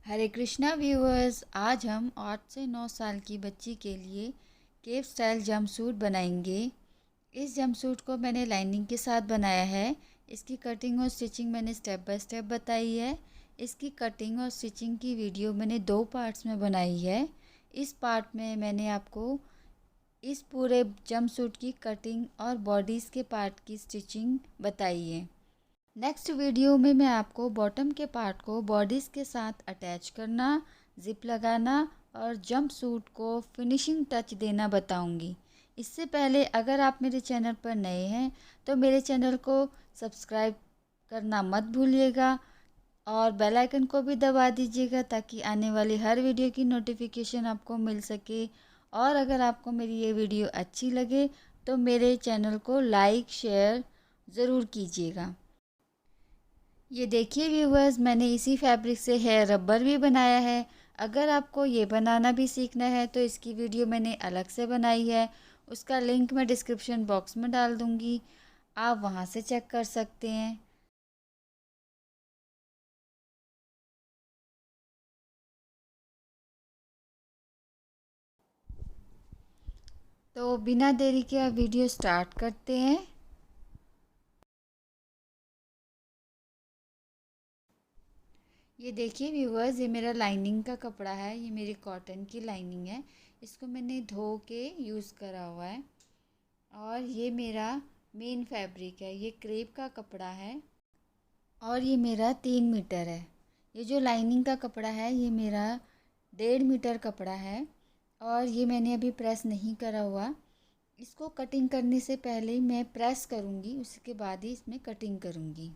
हरे Krishna viewers, आज हम 8 से 9 साल की बच्ची के लिए केप स्टाइल जंपसूट बनाएंगे। इस जंपसूट को मैंने लाइनिंग के साथ बनाया है। इसकी कटिंग और स्टिचिंग मैंने स्टेप बाय स्टेप बताई है। इसकी कटिंग और स्टिचिंग की वीडियो मैंने 2 पार्ट्स में बनाई है। इस पार्ट में मैंने आपको इस पूरे जंपसूट की कटिंग और बॉडीज़ के पार्ट की स्टिचिंग बताई है। नेक्स्ट वीडियो में मैं आपको बॉटम के पार्ट को बॉडीज़ के साथ अटैच करना, ज़िप लगाना और जंप सूट को फिनिशिंग टच देना बताऊंगी। इससे पहले अगर आप मेरे चैनल पर नए हैं तो मेरे चैनल को सब्सक्राइब करना मत भूलिएगा और बेल आइकन को भी दबा दीजिएगा ताकि आने वाली हर वीडियो की नोटिफिकेशन आपको मिल सके। और अगर आपको मेरी ये वीडियो अच्छी लगे तो मेरे चैनल को लाइक शेयर ज़रूर कीजिएगा। ये देखिए व्यूवर्स, मैंने इसी फैब्रिक से हेयर रबर भी बनाया है। अगर आपको ये बनाना भी सीखना है तो इसकी वीडियो मैंने अलग से बनाई है। उसका लिंक मैं डिस्क्रिप्शन बॉक्स में डाल दूँगी, आप वहाँ से चेक कर सकते हैं। तो बिना देरी के अब वीडियो स्टार्ट करते हैं। ये देखिए व्यूवर्स, ये मेरा लाइनिंग का कपड़ा है। ये मेरी कॉटन की लाइनिंग है। इसको मैंने धो के यूज़ करा हुआ है। और ये मेरा मेन फैब्रिक है। ये क्रेप का कपड़ा है और ये मेरा 3 मीटर है। ये जो लाइनिंग का कपड़ा है ये मेरा 1.5 मीटर कपड़ा है और ये मैंने अभी प्रेस नहीं करा हुआ। इसको कटिंग करने से पहले मैं प्रेस करूँगी, उसके बाद ही इसमें कटिंग करूँगी।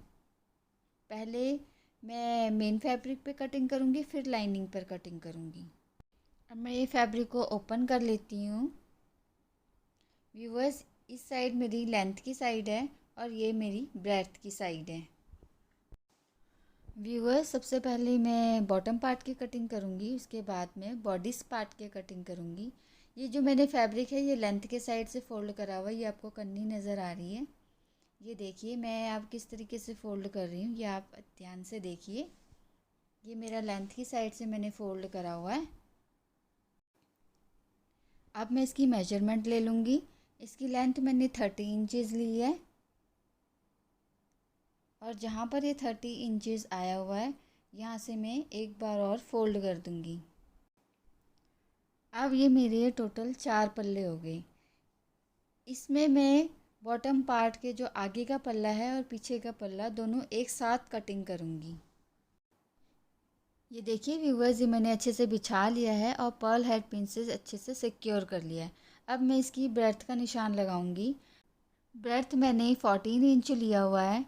पहले मैं मेन फैब्रिक पे कटिंग करूँगी, फिर लाइनिंग पर कटिंग करूँगी। अब मैं ये फैब्रिक को ओपन कर लेती हूँ। व्यूवर्स, इस साइड मेरी लेंथ की साइड है और ये मेरी ब्रेड्थ की साइड है। व्यूअर्स, सबसे पहले मैं बॉटम पार्ट की कटिंग करूँगी, उसके बाद में बॉडीज़ पार्ट की कटिंग करूँगी। ये जो मैंने फैब्रिक है ये लेंथ के साइड से फ़ोल्ड करा हुआ है, ये आपको करनी नज़र आ रही है। ये देखिए मैं आप किस तरीके से फ़ोल्ड कर रही हूँ, ये आप ध्यान से देखिए। ये मेरा लेंथ की साइड से मैंने फ़ोल्ड करा हुआ है। अब मैं इसकी मेजरमेंट ले लूँगी। इसकी लेंथ मैंने 30 इंचज़ ली है और जहाँ पर ये 30 इंचज़ आया हुआ है यहाँ से मैं एक बार और फोल्ड कर दूँगी। अब ये मेरे टोटल 4 पल्ले हो गए। इसमें मैं बॉटम पार्ट के जो आगे का पल्ला है और पीछे का पल्ला दोनों एक साथ कटिंग करूँगी। ये देखिए व्यूवर्स, ये मैंने अच्छे से बिछा लिया है और पर्ल हेड पिन से अच्छे से सिक्योर कर लिया है। अब मैं इसकी ब्रेड्थ का निशान लगाऊंगी। ब्रेड्थ मैंने 14 इंच लिया हुआ है।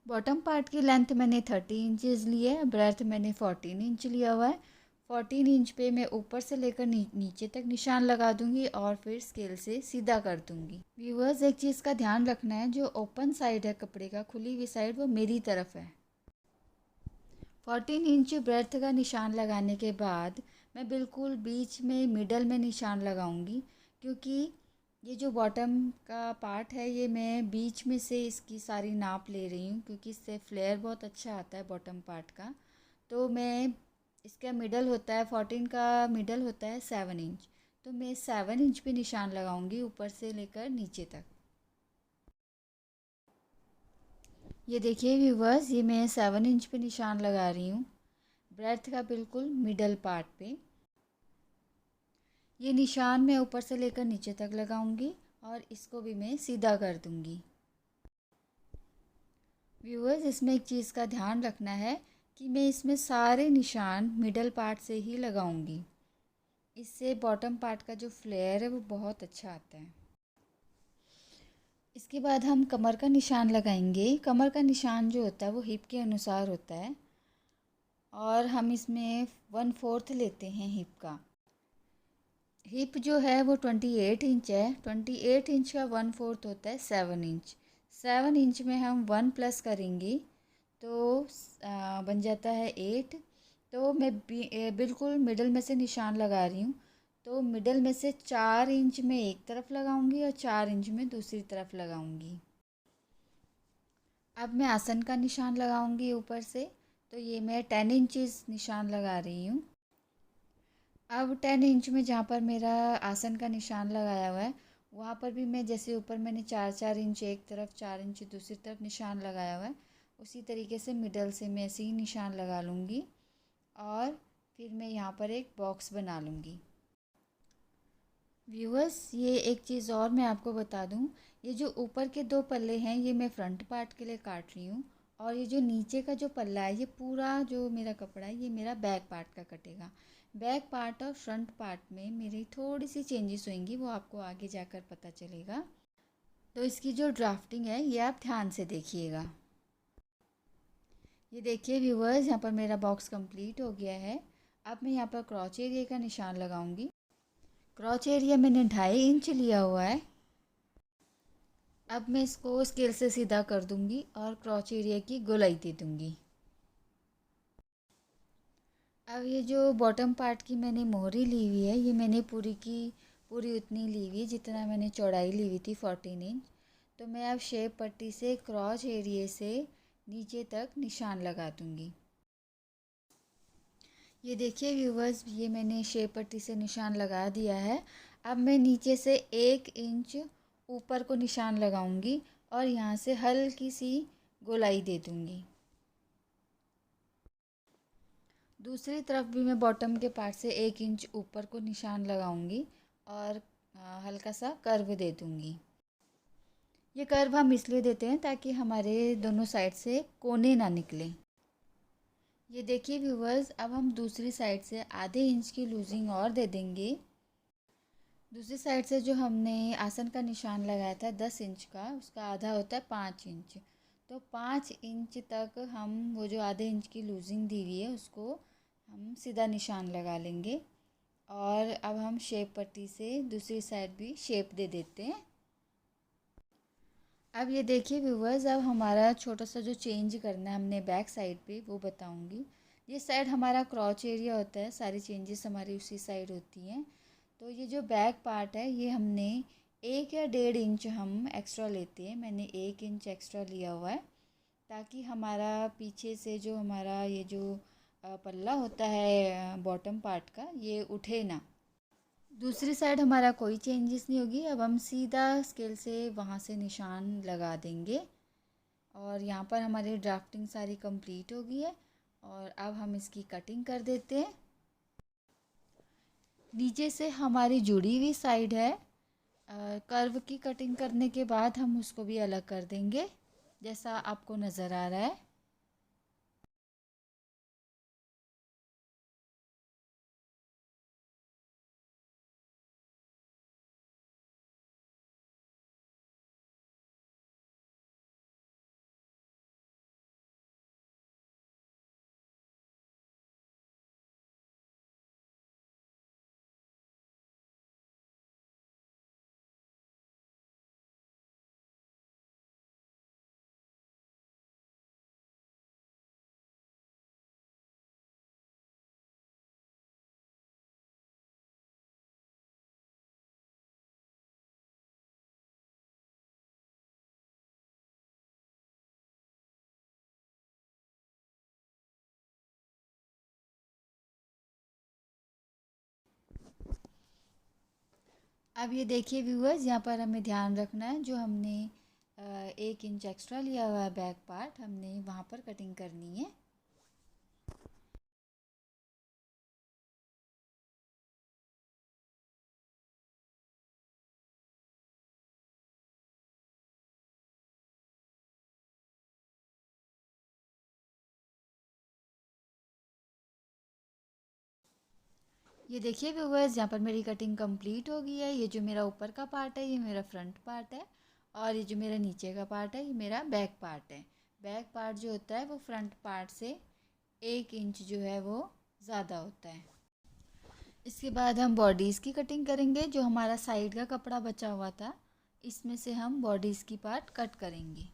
बॉटम पार्ट की लेंथ मैंने 30 इंचज़ ली है, ब्रेड्थ मैंने 14 इंच लिया हुआ है। 14 इंच पे मैं ऊपर से लेकर नीचे तक निशान लगा दूंगी और फिर स्केल से सीधा कर दूंगी। व्यूअर्स, एक चीज़ का ध्यान रखना है, जो ओपन साइड है कपड़े का, खुली हुई साइड, वो मेरी तरफ है। 14 इंच ब्रेड्थ का निशान लगाने के बाद मैं बिल्कुल बीच में मिडल में निशान लगाऊंगी, क्योंकि ये जो बॉटम का पार्ट है ये मैं बीच में से इसकी सारी नाप ले रही हूँ, क्योंकि इससे फ्लेयर बहुत अच्छा आता है बॉटम पार्ट का। तो मैं इसका मिडल होता है 14 का मिडल होता है 7 इंच, तो मैं 7 इंच पे निशान लगाऊंगी ऊपर से लेकर नीचे तक। ये देखिए व्यूवर्स, ये मैं 7 इंच पे निशान लगा रही हूँ ब्रेड्थ का बिल्कुल मिडल पार्ट पे। ये निशान मैं ऊपर से लेकर नीचे तक लगाऊंगी और इसको भी मैं सीधा कर दूंगी। व्यूअर्स, इसमें एक चीज़ का ध्यान रखना है कि मैं इसमें सारे निशान मिडल पार्ट से ही लगाऊंगी। इससे बॉटम पार्ट का जो फ्लेयर है वो बहुत अच्छा आता है। इसके बाद हम कमर का निशान लगाएंगे। कमर का निशान जो होता है वो हिप के अनुसार होता है और हम इसमें 1/4 लेते हैं हिप का। हिप जो है वो 28 इंच है। 28 इंच का 1/4 होता है 7 इंच। 7 इंच में हम 1 प्लस करेंगे तो बन जाता है 8। तो मैं बिल्कुल मिडल में से निशान लगा रही हूँ। तो मिडल में से 4 इंच में एक तरफ लगाऊंगी और 4 इंच में दूसरी तरफ लगाऊंगी। अब मैं आसन का निशान लगाऊंगी ऊपर से। तो ये मैं 10 इंचेस निशान लगा रही हूँ। अब 10 इंच में जहाँ पर मेरा आसन का निशान लगाया हुआ है, वहाँ पर भी मैं जैसे ऊपर मैंने 4-4 इंच एक तरफ, 4 इंच दूसरी तरफ निशान लगाया हुआ है, उसी तरीके से मिडल से मैं ऐसे ही निशान लगा लूँगी और फिर मैं यहाँ पर एक बॉक्स बना लूँगी। व्यूअर्स, ये एक चीज़ और मैं आपको बता दूँ, ये जो ऊपर के 2 पल्ले हैं ये मैं फ्रंट पार्ट के लिए काट रही हूँ, और ये जो नीचे का जो पल्ला है ये पूरा जो मेरा कपड़ा है ये मेरा बैक पार्ट का कटेगा। बैक पार्ट और फ्रंट पार्ट में मेरी थोड़ी सी चेंजेस होंगी, वो आपको आगे जाकर पता चलेगा। तो इसकी जो ड्राफ्टिंग है ये आप ध्यान से देखिएगा। ये देखिए व्यूअर्स, यहाँ पर मेरा बॉक्स कंप्लीट हो गया है। अब मैं यहाँ पर क्रॉच एरिया का निशान लगाऊंगी। क्रॉच एरिया मैंने 2.5 इंच लिया हुआ है। अब मैं इसको स्केल से सीधा कर दूंगी और क्रॉच एरिया की गोलाई दे दूंगी। अब ये जो बॉटम पार्ट की मैंने मोहरी ली हुई है, ये मैंने पूरी की पूरी उतनी ली हुई है जितना मैंने चौड़ाई ली हुई थी 14 इंच। तो मैं अब शेप पट्टी से क्रॉच एरिया से नीचे तक निशान लगा दूंगी। ये देखिए व्यूवर्स, ये मैंने शेप पट्टी से निशान लगा दिया है। अब मैं नीचे से 1 इंच ऊपर को निशान लगाऊंगी और यहाँ से हल्की सी गोलाई दे दूंगी। दूसरी तरफ भी मैं बॉटम के पार्ट से 1 इंच ऊपर को निशान लगाऊंगी और हल्का सा कर्व दे दूंगी। ये कर्व हम इसलिए देते हैं ताकि हमारे दोनों साइड से कोने ना निकलें। ये देखिए व्यूवर्स, अब हम दूसरी साइड से आधे इंच की लूजिंग और दे देंगे। दूसरी साइड से जो हमने आसन का निशान लगाया था 10 इंच का, उसका आधा होता है 5 इंच। तो 5 इंच तक हम वो जो आधे इंच की लूजिंग दी हुई है उसको हम सीधा निशान लगा लेंगे। और अब हम शेप पट्टी से दूसरी साइड भी शेप दे देते हैं। अब ये देखिए व्यूवर्स, अब हमारा छोटा सा जो चेंज करना है हमने बैक साइड पे वो बताऊंगी। ये साइड हमारा क्रॉच एरिया होता है, सारी चेंजेस हमारी उसी साइड होती हैं। तो ये जो बैक पार्ट है ये हमने 1 या 1.5 इंच हम एक्स्ट्रा लेते हैं। मैंने 1 इंच एक्स्ट्रा लिया हुआ है ताकि हमारा पीछे से जो हमारा ये जो पल्ला होता है बॉटम पार्ट का, ये उठे ना। दूसरी साइड हमारा कोई चेंजेस नहीं होगी। अब हम सीधा स्केल से वहाँ से निशान लगा देंगे और यहाँ पर हमारी ड्राफ्टिंग सारी कंप्लीट हो गई है। और अब हम इसकी कटिंग कर देते हैं। नीचे से हमारी जुड़ी हुई साइड है, कर्व की कटिंग करने के बाद हम उसको भी अलग कर देंगे जैसा आपको नज़र आ रहा है। अब ये देखिए व्यूअर्स, यहाँ पर हमें ध्यान रखना है, जो हमने 1 इंच एक्स्ट्रा लिया हुआ है बैक पार्ट, हमने वहाँ पर कटिंग करनी है। ये देखिए व्यूअर्स, यहाँ पर मेरी कटिंग कंप्लीट हो गई है। ये जो मेरा ऊपर का पार्ट है ये मेरा फ्रंट पार्ट है और ये जो मेरा नीचे का पार्ट है ये मेरा बैक पार्ट है। बैक पार्ट जो होता है वो फ्रंट पार्ट से 1 इंच जो है वो ज़्यादा होता है। इसके बाद हम बॉडीज़ की कटिंग करेंगे। जो हमारा साइड का कपड़ा बचा हुआ था इसमें से हम बॉडीज़ की पार्ट कट करेंगे।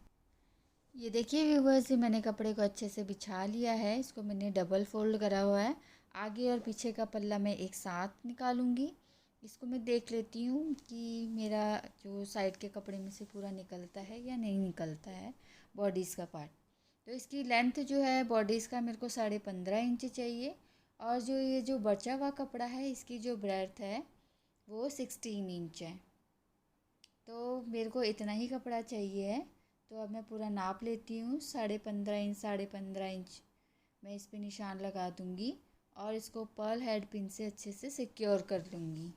ये देखिए व्यूवर्स, ये मैंने कपड़े को अच्छे से बिछा लिया है। इसको मैंने डबल फोल्ड करा हुआ है। आगे और पीछे का पल्ला मैं एक साथ निकालूंगी। इसको मैं देख लेती हूँ कि मेरा जो साइड के कपड़े में से पूरा निकलता है या नहीं निकलता है बॉडीज़ का पार्ट। तो इसकी लेंथ जो है बॉडीज़ का मेरे को 15.5 इंच चाहिए, और जो ये जो बचा हुआ कपड़ा है इसकी जो ब्रेड्थ है वो 16 इंच है। तो मेरे को इतना ही कपड़ा चाहिए है। तो अब मैं पूरा नाप लेती हूँ। 15.5 इंच 15.5 इंच मैं इस पे निशान लगा दूँगी और इसको पर्ल हेड पिन से अच्छे से सिक्योर कर लूँगी।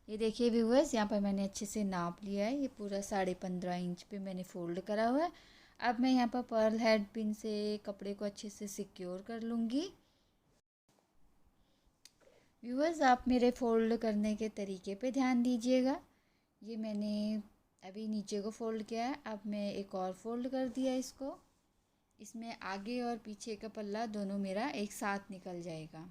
ये देखिए व्यूअर्स, यहाँ पर मैंने अच्छे से नाप लिया है। ये पूरा 15.5 इंच पे मैंने फ़ोल्ड करा हुआ है। अब मैं यहाँ पर पर्ल हेड पिन से कपड़े को अच्छे से सिक्योर कर लूँगी। व्यूअर्स, आप मेरे फ़ोल्ड करने के तरीके पे ध्यान दीजिएगा। ये मैंने अभी नीचे को फ़ोल्ड किया है। अब मैं एक और फ़ोल्ड कर दिया इसको। इसमें आगे और पीछे का पल्ला दोनों मेरा एक साथ निकल जाएगा।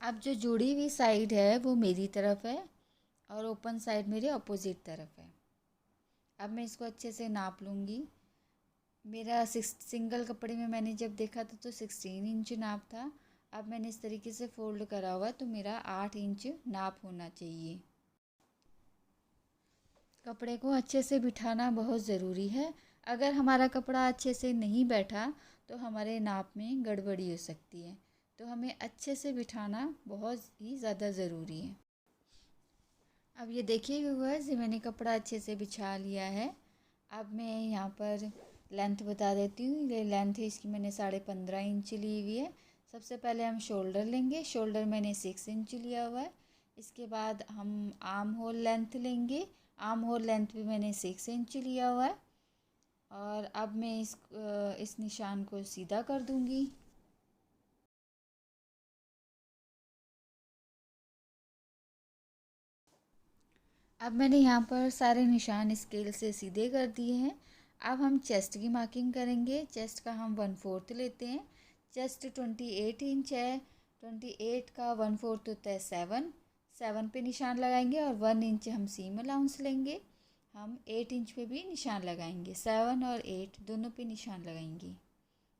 अब जो जुड़ी हुई साइड है वो मेरी तरफ है और ओपन साइड मेरे अपोजिट तरफ है। अब मैं इसको अच्छे से नाप लूँगी। मेरा सिंगल कपड़े में मैंने जब देखा था तो 16 इंच नाप था। अब मैंने इस तरीके से फ़ोल्ड करा हुआ तो मेरा 8 इंच नाप होना चाहिए। कपड़े को अच्छे से बिठाना बहुत ज़रूरी है। अगर हमारा कपड़ा अच्छे से नहीं बैठा तो हमारे नाप में गड़बड़ी हो सकती है। तो हमें अच्छे से बिठाना बहुत ही ज़्यादा ज़रूरी है। अब ये देखिए व्यूअर्स, ये मैंने कपड़ा अच्छे से बिछा लिया है। अब मैं यहाँ पर लेंथ बता देती हूँ। ये लेंथ है इसकी, मैंने 15.5 इंच ली हुई है। सबसे पहले हम शोल्डर लेंगे। शोल्डर मैंने 6 इंच लिया हुआ है। इसके बाद हम आर्म होल लेंथ लेंगे। आर्म होल लेंथ भी मैंने 6 इंच लिया हुआ है। और अब मैं इस निशान को सीधा कर दूँगी। अब मैंने यहाँ पर सारे निशान स्केल से सीधे कर दिए हैं। अब हम चेस्ट की मार्किंग करेंगे। चेस्ट का हम 1/4 लेते हैं। चेस्ट 28 इंच है। 28 का 1/4 होता है 7। 7 पे निशान लगाएंगे और 1 इंच हम सीम अलाउंस लेंगे। हम 8 इंच पे भी निशान लगाएंगे। 7 और 8 दोनों पे निशान लगाएंगे।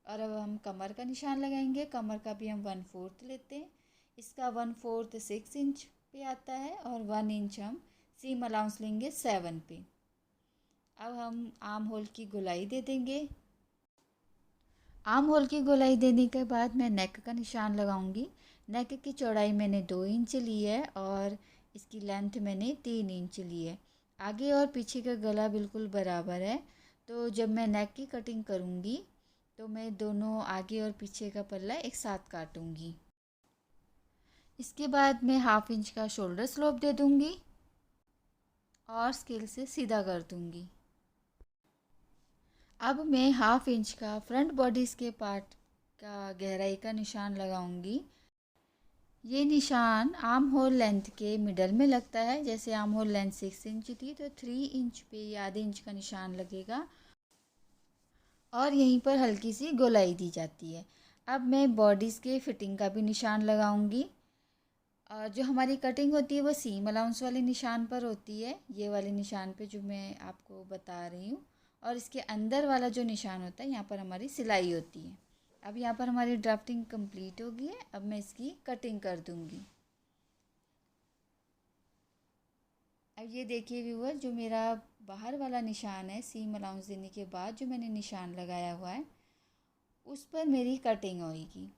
और अब हम कमर का निशान लगाएंगे। कमर का भी हम 1/4 लेते हैं। इसका 1/4 6 इंच पे आता है और 1 इंच हम सीम अलाउंस लेंगे 7 पे। अब हम आर्म होल की गोलाई दे देंगे। आर्म होल की गोलाई देने के बाद मैं नेक का निशान लगाऊंगी। नेक की चौड़ाई मैंने 2 इंच ली है और इसकी लेंथ मैंने 3 इंच ली है। आगे और पीछे का गला बिल्कुल बराबर है। तो जब मैं नेक की कटिंग करूंगी तो मैं दोनों आगे और पीछे का पल्ला एक साथ काटूंगी। इसके बाद मैं 1/2 इंच का शोल्डर स्लोप दे दूंगी और स्केल से सीधा कर दूंगी। अब मैं 1/2 इंच का फ्रंट बॉडीज़ के पार्ट का गहराई का निशान लगाऊंगी। ये निशान आर्म होल लेंथ के मिडल में लगता है। जैसे आर्म होल लेंथ 6 इंच थी तो 3 इंच पे ये आधे इंच का निशान लगेगा और यहीं पर हल्की सी गोलाई दी जाती है। अब मैं बॉडीज़ के फिटिंग का भी निशान लगाऊंगी। जो हमारी कटिंग होती है वो सीम अलाउंस वाले निशान पर होती है, ये वाले निशान पे जो मैं आपको बता रही हूँ। और इसके अंदर वाला जो निशान होता है यहाँ पर हमारी सिलाई होती है। अब यहाँ पर हमारी ड्राफ्टिंग कंप्लीट हो गई है। अब मैं इसकी कटिंग कर दूँगी। अब ये देखिए व्यूअर, जो मेरा बाहर वाला निशान है सीम अलाउंस देने के बाद जो मैंने निशान लगाया हुआ है उस पर मेरी कटिंग होगी।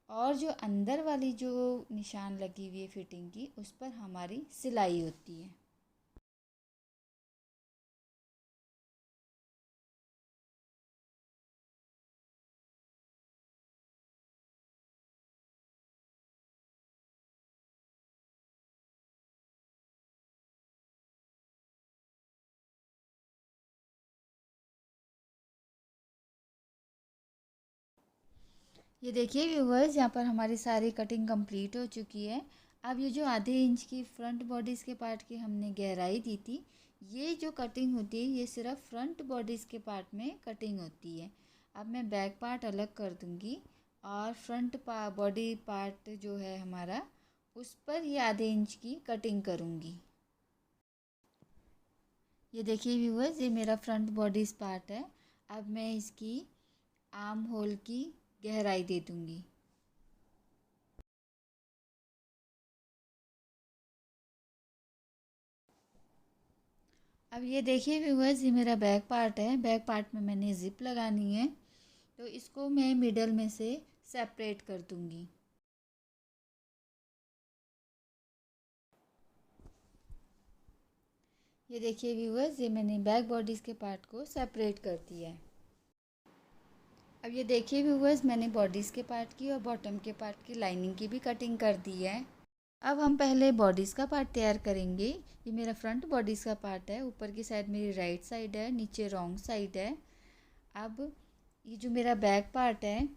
और जो अंदर वाली जो निशान लगी हुई है फिटिंग की उस पर हमारी सिलाई होती है। ये देखिए व्यूवर्स, यहाँ पर हमारी सारी कटिंग कंप्लीट हो चुकी है। अब ये जो आधे इंच की फ्रंट बॉडीज़ के पार्ट की हमने गहराई दी थी, ये जो कटिंग होती है ये सिर्फ फ्रंट बॉडीज़ के पार्ट में कटिंग होती है। अब मैं बैक पार्ट अलग कर दूँगी और फ्रंट बॉडी पार्ट जो है हमारा उस पर ये आधे इंच की कटिंग करूँगी। ये देखिए व्यूवर्स, ये मेरा फ्रंट बॉडीज़ पार्ट है। अब मैं इसकी आर्म होल की गहराई दे दूंगी। अब ये देखिए व्यूअर्स, ये मेरा बैक पार्ट है। बैक पार्ट में मैंने ज़िप लगानी है, तो इसको मैं मिडल में से सेपरेट कर दूंगी। ये देखिए व्यूअर्स, ये मैंने बैक बॉडीज़ के पार्ट को सेपरेट कर दिया है। अब ये देखिए व्यूअर्स, मैंने बॉडीज़ के पार्ट की और बॉटम के पार्ट की लाइनिंग की भी कटिंग कर दी है। अब हम पहले बॉडीज़ का पार्ट तैयार करेंगे। ये मेरा फ्रंट बॉडीज़ का पार्ट है। ऊपर की साइड मेरी राइट साइड है, नीचे रॉन्ग साइड है। अब ये जो मेरा बैक पार्ट है,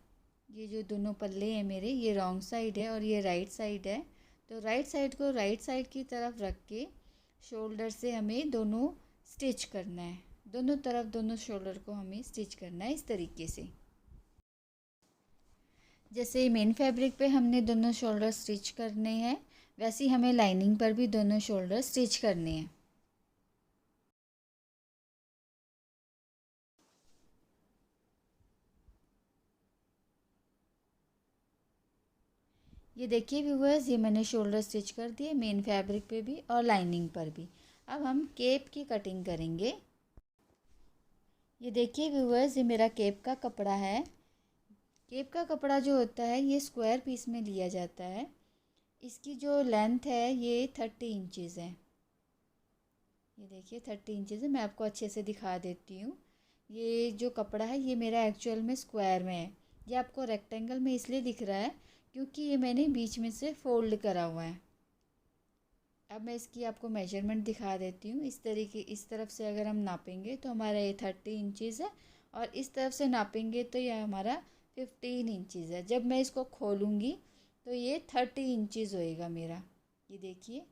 ये जो दोनों पल्ले हैं मेरे, ये रॉन्ग साइड है और ये राइट साइड है। तो राइट साइड को राइट साइड की तरफ रख के शोल्डर से हमें दोनों स्टिच करना है। दोनों तरफ दोनों शोल्डर को हमें स्टिच करना है इस तरीके से। जैसे मेन फैब्रिक पे हमने दोनों शोल्डर स्टिच करने हैं, वैसे ही हमें लाइनिंग पर भी दोनों शोल्डर स्टिच करने हैं। ये देखिए व्यूअर्स, ये मैंने शोल्डर स्टिच कर दिए मेन फैब्रिक पे भी और लाइनिंग पर भी। अब हम केप की कटिंग करेंगे। ये देखिए व्यूअर्स, ये मेरा केप का कपड़ा है। केप का कपड़ा जो होता है ये स्क्वायर पीस में लिया जाता है। इसकी जो लेंथ है ये 30 इंचज़ है। ये देखिए 30 इंचज़ है। मैं आपको अच्छे से दिखा देती हूँ। ये जो कपड़ा है ये मेरा एक्चुअल में स्क्वायर में है। ये आपको रेक्टेंगल में इसलिए दिख रहा है क्योंकि ये मैंने बीच में से फोल्ड करा हुआ है। अब मैं इसकी आपको मेजरमेंट दिखा देती हूँ। इस तरफ से अगर हम नापेंगे तो हमारा ये 30 इंचज़ है, और इस तरफ से नापेंगे तो ये हमारा 15 इंचज़ है। जब मैं इसको खोलूँगी तो ये 30 इंचज़ होएगा मेरा। ये देखिए,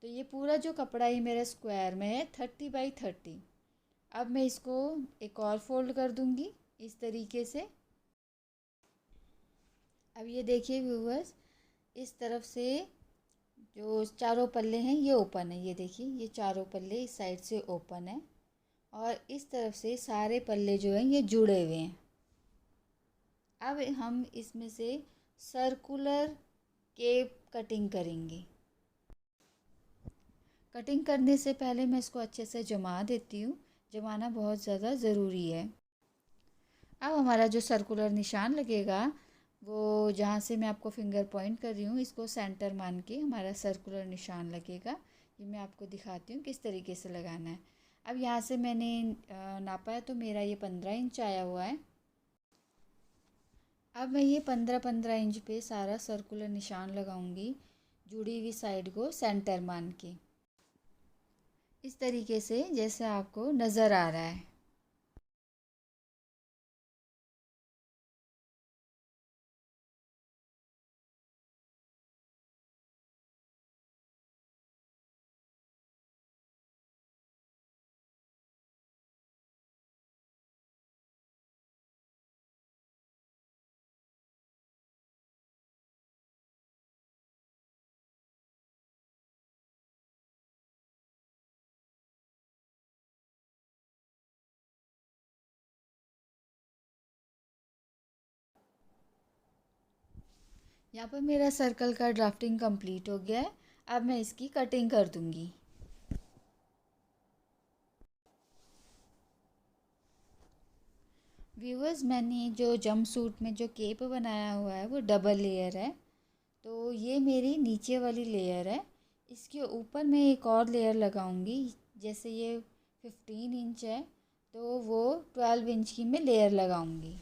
तो ये पूरा जो कपड़ा ये मेरा स्क्वायर में है 30 बाई 30। अब मैं इसको एक और फोल्ड कर दूँगी इस तरीके से। अब ये देखिए व्यूवर्स, इस तरफ से जो चारों पल्ले हैं ये ओपन है। ये देखिए, ये चारों पल्ले इस साइड से ओपन है और इस तरफ से सारे पल्ले जो हैं ये जुड़े हुए हैं। अब हम इसमें से सर्कुलर केप कटिंग करेंगे। कटिंग करने से पहले मैं इसको अच्छे से जमा देती हूँ। जमाना बहुत ज़्यादा ज़रूरी है। अब हमारा जो सर्कुलर निशान लगेगा, वो जहाँ से मैं आपको फिंगर पॉइंट कर रही हूँ, इसको सेंटर मान के हमारा सर्कुलर निशान लगेगा। ये मैं आपको दिखाती हूँ किस तरीके से लगाना है। अब यहाँ से मैंने नापा है तो मेरा ये 15 इंच आया हुआ है। अब मैं ये 15-15 इंच पे सारा सर्कुलर निशान लगाऊंगी, जुड़ी हुई साइड को सेंटर मान के, इस तरीके से जैसे आपको नज़र आ रहा है। यहाँ पर मेरा सर्कल का ड्राफ्टिंग कंप्लीट हो गया है। अब मैं इसकी कटिंग कर दूंगी। व्यूअर्स, मैंने जो जंप सूट में जो केप बनाया हुआ है वो डबल लेयर है। तो ये मेरी नीचे वाली लेयर है। इसके ऊपर मैं एक और लेयर लगाऊंगी। जैसे ये 15 इंच है तो वो 12 इंच की मैं लेयर लगाऊंगी।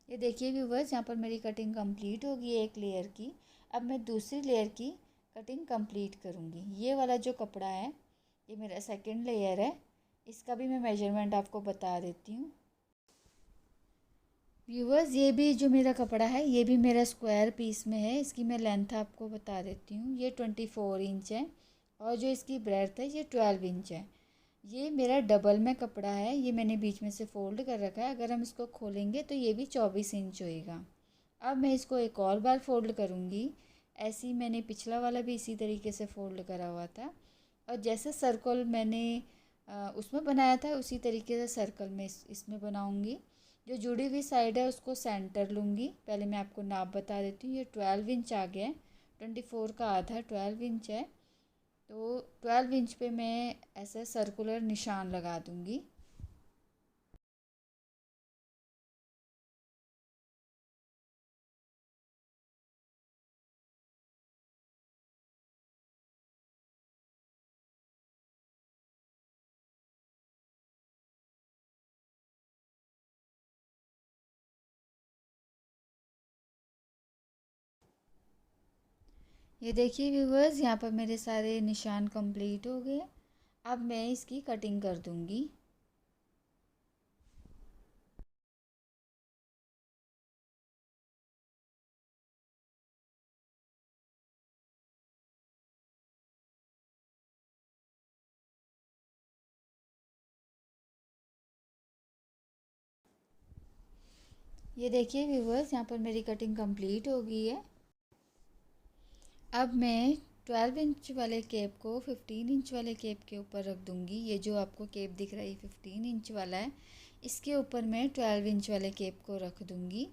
ये देखिए व्यूवर्स, यहाँ पर मेरी कटिंग कंप्लीट होगी एक लेयर की। अब मैं दूसरी लेयर की कटिंग कंप्लीट करूँगी। ये वाला जो कपड़ा है ये मेरा सेकंड लेयर है। इसका भी मैं मेजरमेंट आपको बता देती हूँ। व्यूवर्स, ये भी जो मेरा कपड़ा है ये भी मेरा स्क्वायर पीस में है। इसकी मैं लेंथ आपको बता देती हूँ। ये 24 इंच है और जो इसकी ब्रेड्थ है ये 12 इंच है। ये मेरा डबल में कपड़ा है। ये मैंने बीच में से फोल्ड कर रखा है। अगर हम इसको खोलेंगे तो ये भी 24 इंच होएगा। अब मैं इसको एक और बार फोल्ड करूँगी। ऐसे ही मैंने पिछला वाला भी इसी तरीके से फोल्ड करा हुआ था। और जैसे सर्कल मैंने उसमें बनाया था उसी तरीके से सर्कल में इसमें बनाऊंगी। जो जुड़ी हुई साइड है उसको सेंटर लूँगी। पहले मैं आपको नाप बता देती हूँ। ये 12 इंच आ गया है, 24 का आधा 12 इंच है। तो 12 इंच पे मैं ऐसा सर्कुलर निशान लगा दूँगी। ये देखिए व्यूवर्स, यहाँ पर मेरे सारे निशान कंप्लीट हो गए। अब मैं इसकी कटिंग कर दूँगी। ये देखिए व्यूवर्स, यहाँ पर मेरी कटिंग कंप्लीट हो गई है। अब मैं 12 इंच वाले केप को 15 इंच वाले केप के ऊपर रख दूँगी। ये जो आपको केप दिख रहा है 15 इंच वाला है, इसके ऊपर मैं 12 इंच वाले केप को रख दूँगी।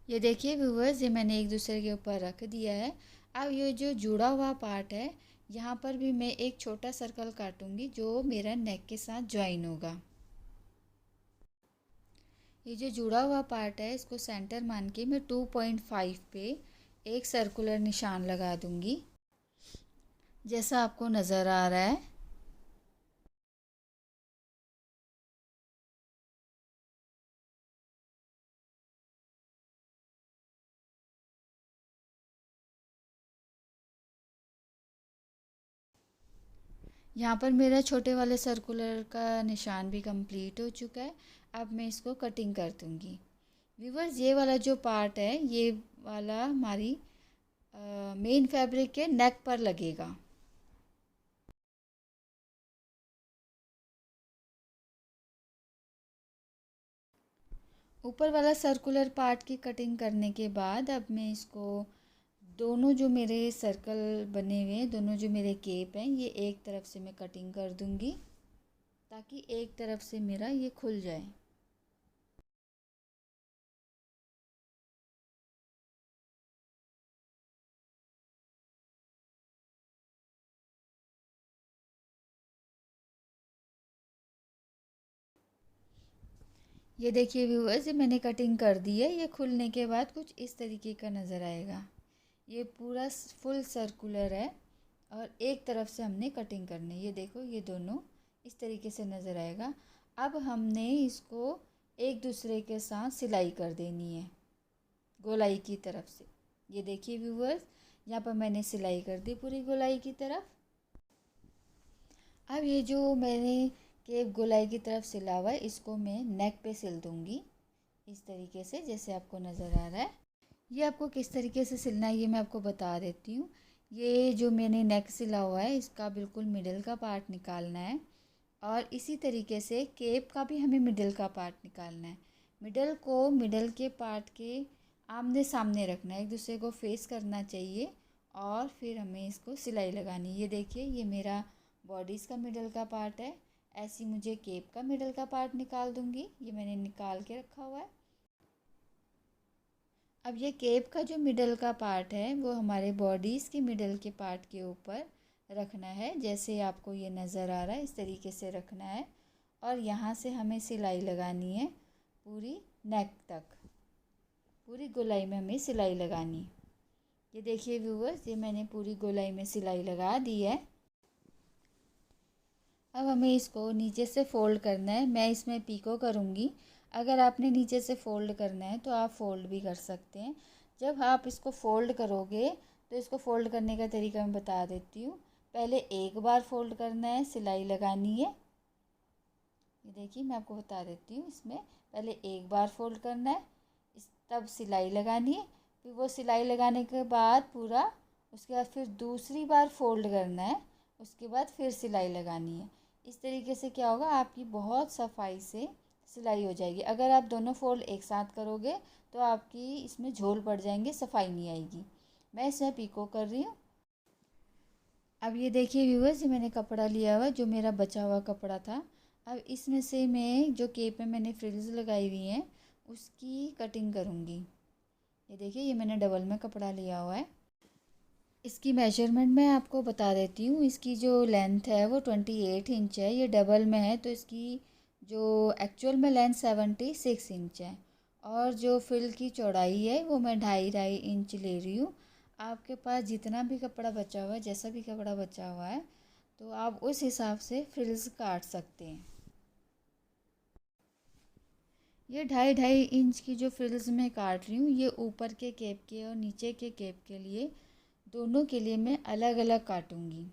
ये देखिए व्यूवर्स, ये मैंने एक दूसरे के ऊपर रख दिया है। अब ये जो जुड़ा हुआ पार्ट है, यहाँ पर भी मैं एक छोटा सर्कल काटूँगी जो मेरा नेक के साथ ज्वाइन होगा। ये जो जुड़ा हुआ पार्ट है इसको सेंटर मान के मैं 2.5 पे एक सर्कुलर निशान लगा दूंगी, जैसा आपको नज़र आ रहा है। यहाँ पर मेरा छोटे वाले सर्कुलर का निशान भी कंप्लीट हो चुका है। अब मैं इसको कटिंग कर दूंगी। व्यूवर्स, ये वाला जो पार्ट है ये वाला हमारी मेन फैब्रिक के नेक पर लगेगा। ऊपर वाला सर्कुलर पार्ट की कटिंग करने के बाद अब मैं इसको दोनों जो मेरे सर्कल बने हुए हैं, दोनों जो मेरे केप हैं, ये एक तरफ से मैं कटिंग कर दूंगी ताकि एक तरफ से मेरा ये खुल जाए। ये देखिए व्यूअर्स, ये मैंने कटिंग कर दी है। ये खुलने के बाद कुछ इस तरीके का नज़र आएगा। ये पूरा फुल सर्कुलर है और एक तरफ से हमने कटिंग करनी है। ये देखो, ये दोनों इस तरीके से नज़र आएगा। अब हमने इसको एक दूसरे के साथ सिलाई कर देनी है गोलाई की तरफ से। ये देखिए व्यूअर्स, यहाँ पर मैंने सिलाई कर दी पूरी गोलाई की तरफ। अब ये जो मैंने केप गोलाई की तरफ सिला हुआ है इसको मैं नेक पे सिल दूँगी इस तरीके से, जैसे आपको नज़र आ रहा है। ये आपको किस तरीके से सिलना है ये मैं आपको बता देती हूँ। ये जो मैंने नेक सिला हुआ है इसका बिल्कुल मिडिल का पार्ट निकालना है और इसी तरीके से केप का भी हमें मिडिल का पार्ट निकालना है। मिडिल को मिडिल के पार्ट के आमने सामने रखना है, एक दूसरे को फेस करना चाहिए और फिर हमें इसको सिलाई लगानी है। ये देखिए, ये मेरा बॉडीज़ का मिडल का पार्ट है। ऐसी मुझे केप का मिडल का पार्ट निकाल दूँगी। ये मैंने निकाल के रखा हुआ है। अब ये केप का जो मिडल का पार्ट है वो हमारे बॉडीज़ के मिडल के पार्ट के ऊपर रखना है, जैसे आपको ये नज़र आ रहा है इस तरीके से रखना है। और यहाँ से हमें सिलाई लगानी है पूरी नेक तक, पूरी गोलाई में हमें सिलाई लगानी। ये देखिए व्यूअर्स, ये मैंने पूरी गोलाई में सिलाई लगा दी है। अब हमें इसको नीचे से फ़ोल्ड करना है। मैं इसमें पीको करूँगी। अगर आपने नीचे से फ़ोल्ड करना है तो आप फ़ोल्ड भी कर सकते हैं। जब आप इसको फ़ोल्ड करोगे तो इसको फ़ोल्ड करने का तरीका मैं बता देती हूँ। पहले एक बार फ़ोल्ड करना है, सिलाई लगानी है। ये देखिए, मैं आपको बता देती हूँ। इसमें पहले एक बार फ़ोल्ड करना है, तब सिलाई लगानी है। फिर वो सिलाई लगाने के बाद पूरा, उसके बाद फिर दूसरी बार फ़ोल्ड करना है, उसके बाद फिर सिलाई लगानी है। इस तरीके से क्या होगा, आपकी बहुत सफाई से सिलाई हो जाएगी। अगर आप दोनों फ़ोल्ड एक साथ करोगे तो आपकी इसमें झोल पड़ जाएंगे, सफाई नहीं आएगी। मैं इसमें पीको कर रही हूँ। अब ये देखिए व्यूअर्स, ये मैंने कपड़ा लिया हुआ जो मेरा बचा हुआ कपड़ा था। अब इसमें से मैं जो केप में मैंने फ्रिल्स लगाई हुई हैं उसकी कटिंग करूँगी। ये देखिए, ये मैंने डबल में कपड़ा लिया हुआ है। इसकी मेजरमेंट मैं आपको बता देती हूँ। इसकी जो लेंथ है वो 28 इंच है। ये डबल में है तो इसकी जो एक्चुअल में लेंथ 76 इंच है। और जो फ्रिल की चौड़ाई है वो मैं 2.5 इंच ले रही हूँ। आपके पास जितना भी कपड़ा बचा हुआ है, जैसा भी कपड़ा बचा हुआ है, तो आप उस हिसाब से फ्रिल्स काट सकते हैं। ये 2.5 इंच की जो फ्रिल्स मैं काट रही हूँ, ये ऊपर के केप के और नीचे के केप के लिए, दोनों के लिए मैं अलग अलग काटूंगी।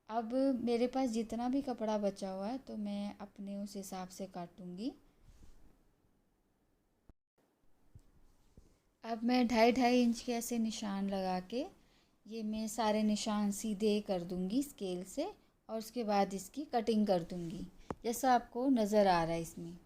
अब मेरे पास जितना भी कपड़ा बचा हुआ है तो मैं अपने उस हिसाब से काटूंगी। अब मैं 2.5 2.5 इंच के ऐसे निशान लगा के, ये मैं सारे निशान सीधे कर दूंगी स्केल से, और उसके बाद इसकी कटिंग कर दूंगी जैसा आपको नज़र आ रहा है इसमें।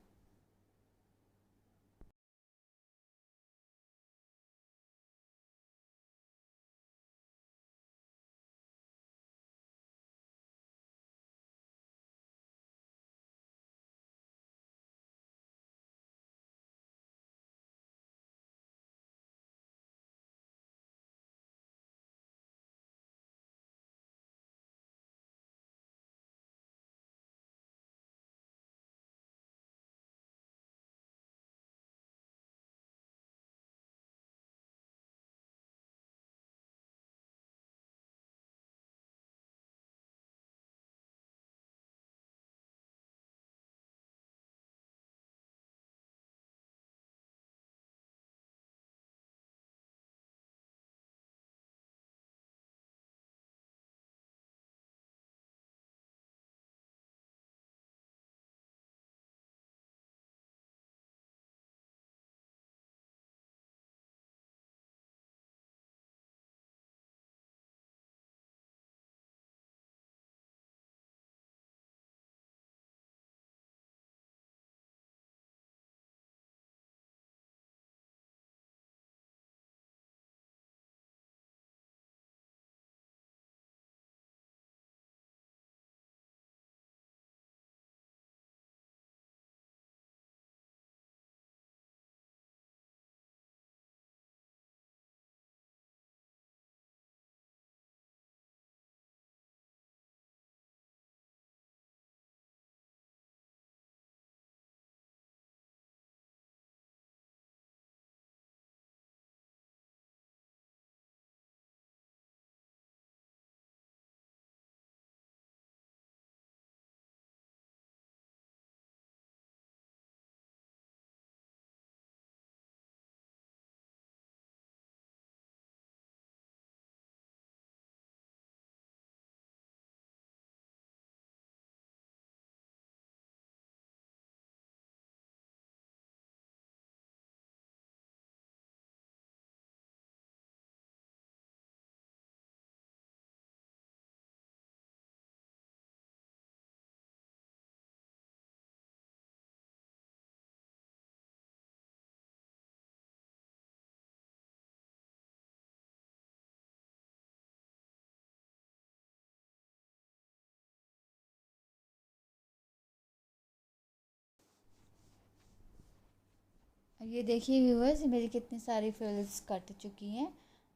अब ये देखिए व्यूअर्स, मेरी कितनी सारी फ्रिल्स कट चुकी हैं।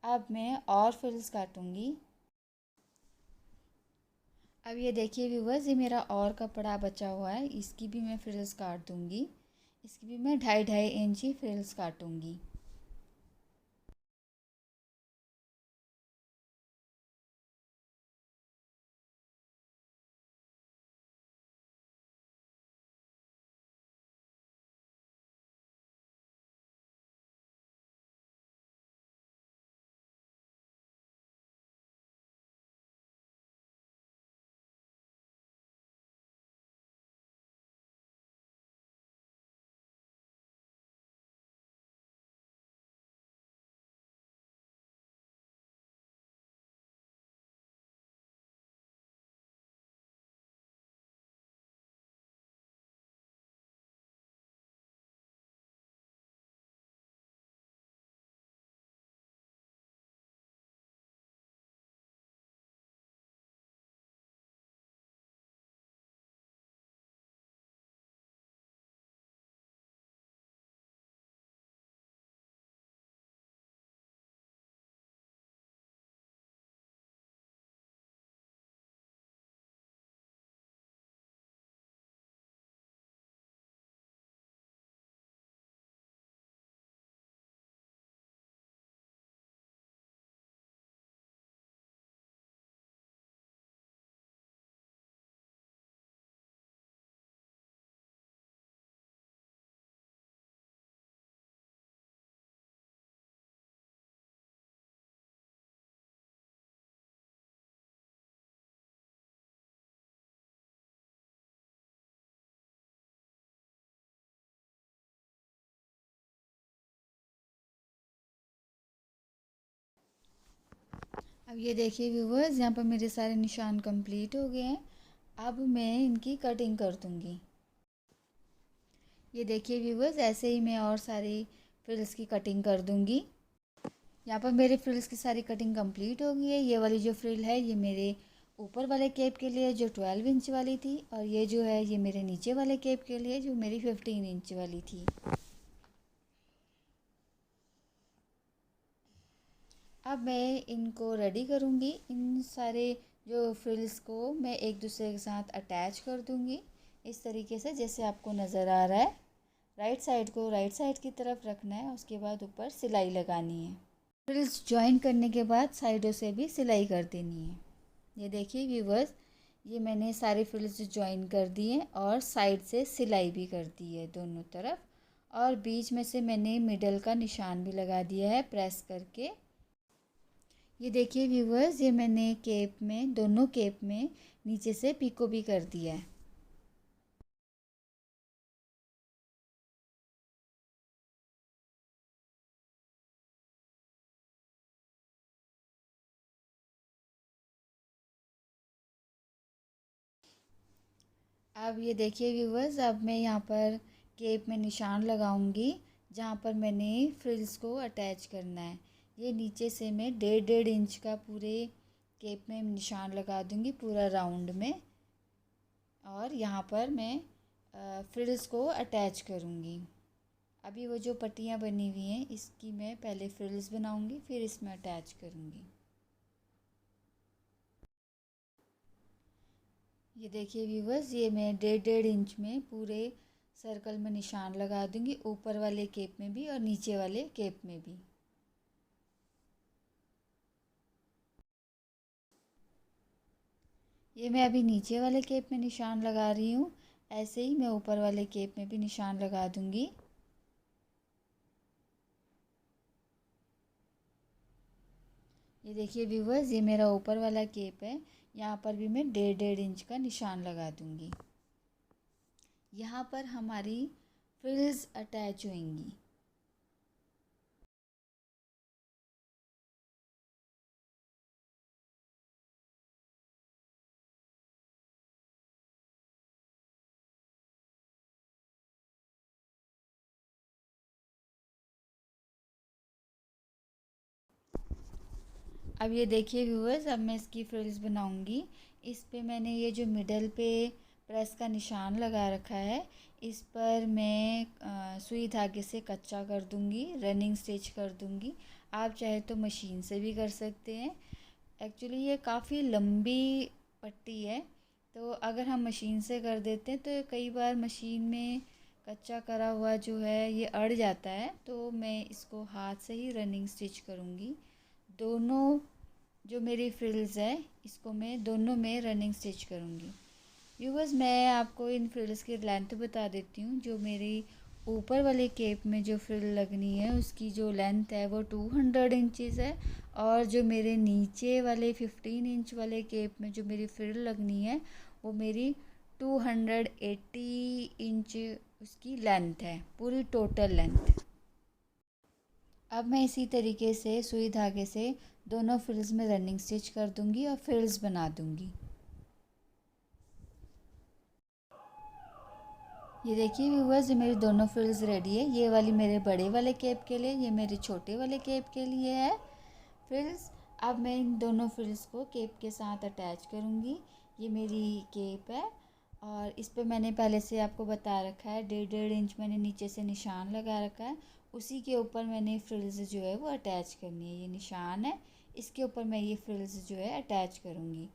अब मैं और फ्रिल्स काटूंगी। अब ये देखिए व्यूवर्स, ये मेरा और कपड़ा बचा हुआ है, इसकी भी मैं फ्रिल्स काट दूंगी। इसकी भी मैं 2.5 2.5 इंच ही फ्रिल्स काटूंगी। अब ये देखिए व्यूवर्स, यहाँ पर मेरे सारे निशान कंप्लीट हो गए हैं। अब मैं इनकी कटिंग कर दूँगी। ये देखिए व्यूवर्स, ऐसे ही मैं और सारी फ्रिल्स की कटिंग कर दूँगी। यहाँ पर मेरे फ्रिल्स की सारी कटिंग कंप्लीट हो गई है। ये वाली जो फ्रिल है ये मेरे ऊपर वाले केप के लिए जो 12 इंच वाली थी, और ये जो है ये मेरे नीचे वाले केप के लिए जो मेरी 15 इंच वाली थी। अब मैं इनको रेडी करूँगी। इन सारे जो फ्रिल्स को मैं एक दूसरे के साथ अटैच कर दूँगी इस तरीके से, जैसे आपको नज़र आ रहा है। राइट साइड को राइट साइड की तरफ रखना है, उसके बाद ऊपर सिलाई लगानी है। फ्रिल्स जॉइन करने के बाद साइडों से भी सिलाई कर देनी है। ये देखिए व्यूवर्स, ये मैंने सारे फ्रिल्स जॉइन कर दिए और साइड से सिलाई भी कर दी है दोनों तरफ, और बीच में से मैंने मिडल का निशान भी लगा दिया है प्रेस करके। ये देखिए व्यूवर्स, ये मैंने केप में, दोनों केप में नीचे से पिको भी कर दिया है। अब ये देखिए व्यूवर्स, अब मैं यहाँ पर केप में निशान लगाऊंगी जहाँ पर मैंने फ्रिल्स को अटैच करना है। ये नीचे से मैं 1.5 इंच का पूरे केप में निशान लगा दूंगी पूरा राउंड में, और यहाँ पर मैं फ्रिल्स को अटैच करूँगी। अभी वो जो पट्टियाँ बनी हुई हैं इसकी मैं पहले फ्रिल्स बनाऊँगी, फिर इसमें अटैच करूँगी। ये देखिए व्यूवर्स, ये मैं 1.5 इंच में पूरे सर्कल में निशान लगा दूंगी, ऊपर वाले केप में भी और नीचे वाले केप में भी। ये मैं अभी नीचे वाले केप में निशान लगा रही हूँ, ऐसे ही मैं ऊपर वाले केप में भी निशान लगा दूंगी। ये देखिए व्यूवर्स, ये मेरा ऊपर वाला केप है, यहाँ पर भी मैं 1.5 इंच का निशान लगा दूंगी। यहाँ पर हमारी फ्रिल्स अटैच होंगी। अब ये देखिए व्यूअर्स, अब मैं इसकी फ्रिल्स बनाऊंगी। इस पे मैंने ये जो मिडल पे प्रेस का निशान लगा रखा है, इस पर मैं सुई धागे से कच्चा कर दूंगी, रनिंग स्टिच कर दूंगी। आप चाहे तो मशीन से भी कर सकते हैं। एक्चुअली ये काफ़ी लंबी पट्टी है, तो अगर हम मशीन से कर देते हैं तो कई बार मशीन में कच्चा करा हुआ जो है ये अड़ जाता है, तो मैं इसको हाथ से ही रनिंग स्टिच करूँगी। दोनों जो मेरी फ्रिल्स है इसको मैं दोनों में रनिंग स्टिच करूँगी। व्यूवर्स, मैं आपको इन फ्रिल्स की लेंथ बता देती हूँ। जो मेरी ऊपर वाले केप में जो फ्रिल लगनी है उसकी जो लेंथ है वो 200 इंचज़ है, और जो मेरे नीचे वाले 15 इंच वाले केप में जो मेरी फ्रिल लगनी है वो मेरी 280 इंच उसकी लेंथ है, पूरी टोटल लेंथ। अब मैं इसी तरीके से सुई धागे से दोनों फ्रिल्स में रनिंग स्टिच कर दूंगी और फ्रिल्स बना दूंगी। ये देखिए व्यूवर्स, ये मेरी दोनों फ्रिल्स रेडी है। ये वाली मेरे बड़े वाले केप के लिए, ये मेरे छोटे वाले केप के लिए है फ्रिल्स। अब मैं इन दोनों फ्रिल्स को केप के साथ अटैच करूँगी। ये मेरी केप है, और इस पे मैंने पहले से आपको बता रखा है 1.5 इंच मैंने नीचे से निशान लगा रखा है। उसी के ऊपर मैंने फ्रिल्स जो है वो अटैच करनी है। ये निशान है, इसके ऊपर मैं ये फ्रिल्स जो है अटैच करूँगी।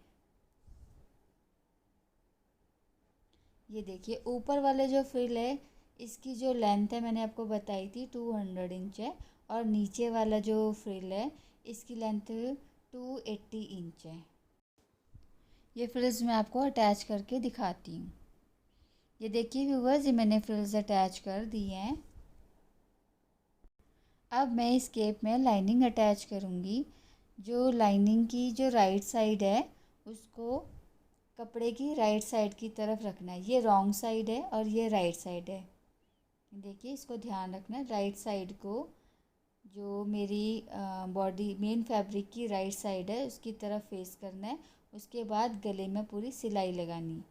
ये देखिए ऊपर वाले जो फ्रिल है इसकी जो लेंथ है मैंने आपको बताई थी 200 इंच है, और नीचे वाला जो फ्रिल है इसकी लेंथ 280 इंच है। ये फ्रिल्स मैं आपको अटैच करके दिखाती हूँ। ये देखिए व्यूवर्स, ये मैंने फ्रिल्स अटैच कर दी हैं। अब मैं इस केप में लाइनिंग अटैच करूँगी। जो लाइनिंग की जो राइट साइड है उसको कपड़े की राइट साइड की तरफ रखना है। ये रॉन्ग साइड है और ये राइट साइड है। देखिए इसको ध्यान रखना है, राइट साइड को जो मेरी बॉडी मेन फैब्रिक की राइट साइड है उसकी तरफ फेस करना है। उसके बाद गले में पूरी सिलाई लगानी।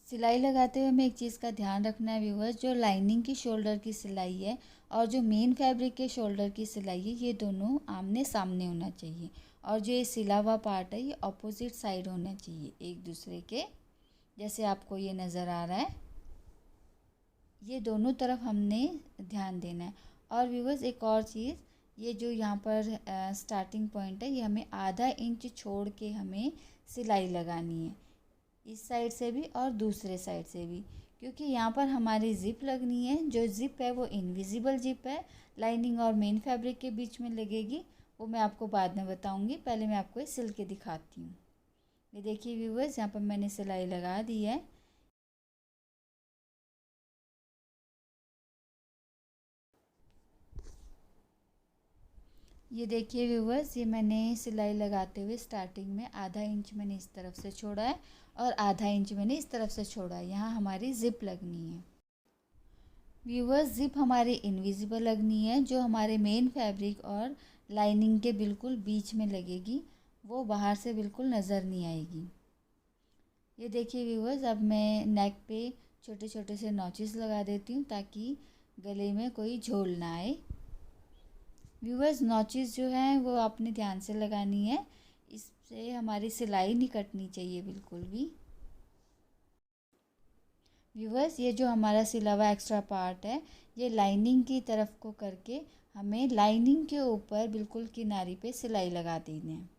सिलाई लगाते हुए हमें एक चीज़ का ध्यान रखना है व्यूअर्स, जो लाइनिंग की शोल्डर की सिलाई है और जो मेन फैब्रिक के शोल्डर की सिलाई है ये दोनों आमने सामने होना चाहिए। और जो ये सिला हुआ पार्ट है ये ऑपोजिट साइड होना चाहिए एक दूसरे के, जैसे आपको ये नज़र आ रहा है। ये दोनों तरफ हमने ध्यान देना है। और व्यूअर्स एक और चीज़, ये जो यहाँ पर स्टार्टिंग पॉइंट है ये हमें आधा इंच छोड़ के हमें सिलाई लगानी है, इस साइड से भी और दूसरे साइड से भी, क्योंकि यहाँ पर हमारी ज़िप लगनी है। जो ज़िप है वो इनविजिबल ज़िप है, लाइनिंग और मेन फैब्रिक के बीच में लगेगी, वो मैं आपको बाद में बताऊँगी। पहले मैं आपको ये सिल के दिखाती हूँ। ये देखिए व्यूअर्स, यहाँ पर मैंने सिलाई लगा दी है। ये देखिए व्यूवर्स, ये मैंने सिलाई लगाते हुए स्टार्टिंग में आधा इंच मैंने इस तरफ से छोड़ा है और आधा इंच मैंने इस तरफ से छोड़ा है। यहाँ हमारी ज़िप लगनी है। व्यूवर्स, ज़िप हमारी इनविजिबल लगनी है, जो हमारे मेन फैब्रिक और लाइनिंग के बिल्कुल बीच में लगेगी, वो बाहर से बिल्कुल नज़र नहीं आएगी। ये देखिए व्यूवर्स, अब मैं नेक पे छोटे छोटे से नॉचेस लगा देती हूँ ताकि गले में कोई झोल ना आए। व्यूवर्स, नॉचेस जो हैं वो आपने ध्यान से लगानी है, इससे हमारी सिलाई नहीं कटनी चाहिए बिल्कुल भी। व्यूवर्स, ये जो हमारा सिला हुआ एक्स्ट्रा पार्ट है ये लाइनिंग की तरफ को करके हमें लाइनिंग के ऊपर बिल्कुल किनारी पे सिलाई लगा देनी है।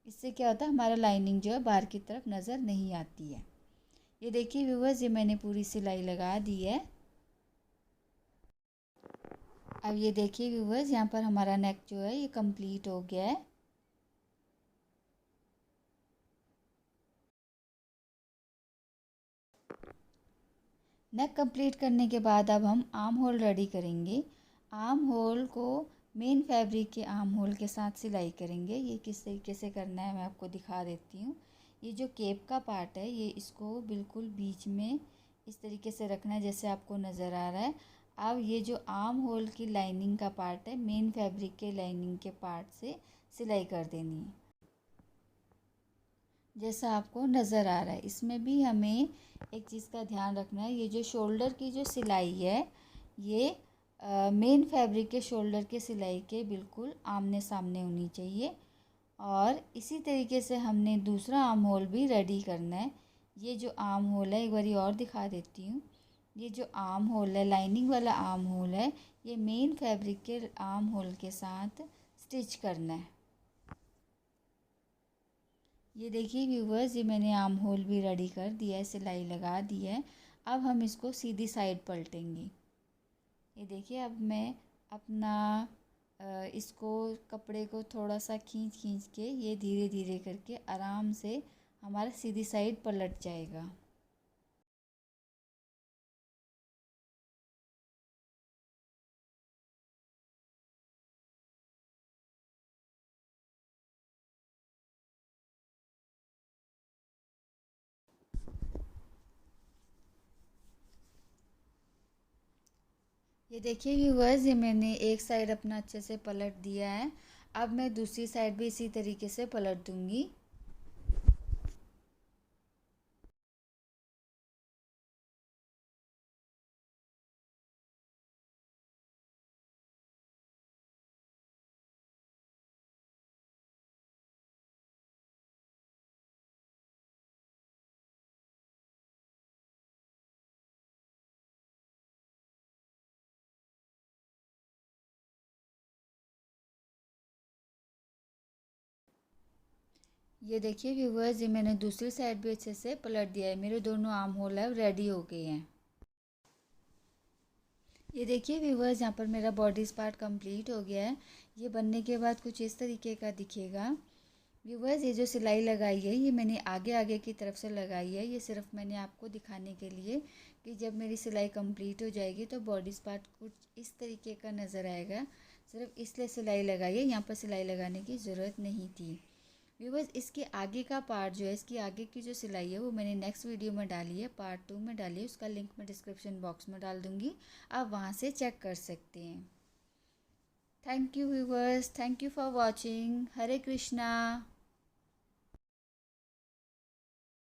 इससे क्या होता है, हमारा लाइनिंग जो है बाहर की तरफ नज़र नहीं आती है। ये देखिए व्यूवर्स, ये मैंने पूरी सिलाई लगा दी है। अब ये देखिए व्यूवर्स, यहाँ पर हमारा नेक जो है ये कंप्लीट हो गया है। नेक कंप्लीट करने के बाद अब हम आर्म होल रेडी करेंगे। आर्म होल को मेन फैब्रिक के आर्म होल के साथ सिलाई करेंगे। ये किस तरीके से करना है मैं आपको दिखा देती हूँ। ये जो केप का पार्ट है ये इसको बिल्कुल बीच में इस तरीके से रखना है जैसे आपको नज़र आ रहा है। अब ये जो आर्म होल की लाइनिंग का पार्ट है मेन फैब्रिक के लाइनिंग के पार्ट से सिलाई कर देनी है, जैसा आपको नज़र आ रहा है। इसमें भी हमें एक चीज़ का ध्यान रखना है, ये जो शोल्डर की जो सिलाई है ये मेन फैब्रिक के शोल्डर के सिलाई के बिल्कुल आमने सामने होनी चाहिए। और इसी तरीके से हमने दूसरा आर्म होल भी रेडी करना है। ये जो आर्म होल है एक बारी और दिखा देती हूँ। ये जो आर्म होल है लाइनिंग वाला आर्म होल है ये मेन फैब्रिक के आर्म होल के साथ स्टिच करना है। ये देखिए व्यूवर्स, ये मैंने आर्म होल भी रेडी कर दिया है, सिलाई लगा दी है। अब हम इसको सीधी साइड पलटेंगे। ये देखिए, अब मैं अपना इसको कपड़े को थोड़ा सा खींच खींच के ये धीरे धीरे करके आराम से हमारा सीधी साइड पलट जाएगा। ये देखिए व्यूवर्स, ये मैंने एक साइड अपना अच्छे से पलट दिया है। अब मैं दूसरी साइड भी इसी तरीके से पलट दूंगी। ये देखिए व्यूवर्स, ये मैंने दूसरी साइड भी अच्छे से पलट दिया है। मेरे दोनों आर्म होल है रेडी हो गए हैं। ये देखिए व्यूवर्स, यहाँ पर मेरा बॉडी पार्ट कंप्लीट हो गया है। ये बनने के बाद कुछ इस तरीके का दिखेगा। व्यूवर्स, ये जो सिलाई लगाई है ये मैंने आगे आगे की तरफ से लगाई है। ये सिर्फ मैंने आपको दिखाने के लिए कि जब मेरी सिलाई कंप्लीट हो जाएगी तो बॉडी पार्ट कुछ इस तरीके का नज़र आएगा। सिर्फ इसलिए सिलाई लगाई है, यहाँ पर सिलाई लगाने की ज़रूरत नहीं थी। व्यूवर्स, इसके आगे का पार्ट जो है, इसकी आगे की जो सिलाई है वो मैंने नेक्स्ट वीडियो में डाली है, पार्ट 2 में डाली है। उसका लिंक मैं डिस्क्रिप्शन बॉक्स में डाल दूँगी, आप वहाँ से चेक कर सकते हैं। Thank you viewers, thank you for watching. Hare Krishna.